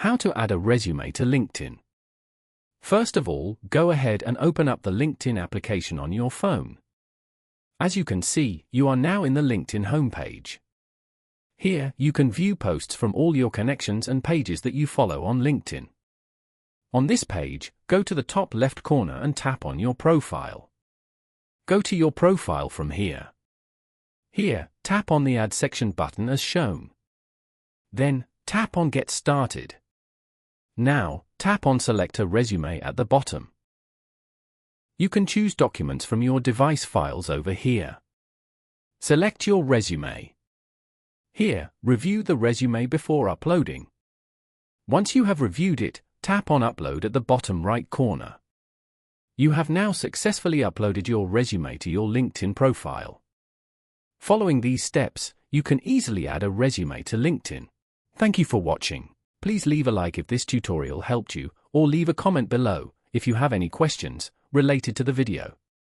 How to add a resume to LinkedIn. First of all, go ahead and open up the LinkedIn application on your phone. As you can see, you are now in the LinkedIn homepage. Here, you can view posts from all your connections and pages that you follow on LinkedIn. On this page, go to the top left corner and tap on your profile. Go to your profile from here. Here, tap on the Add Section button as shown. Then, tap on Get Started. Now, tap on Select a Resume at the bottom. You can choose documents from your device files over here. Select your resume. Here, review the resume before uploading. Once you have reviewed it, tap on Upload at the bottom right corner. You have now successfully uploaded your resume to your LinkedIn profile. Following these steps, you can easily add a resume to LinkedIn. Thank you for watching. Please leave a like if this tutorial helped you, or leave a comment below if you have any questions related to the video.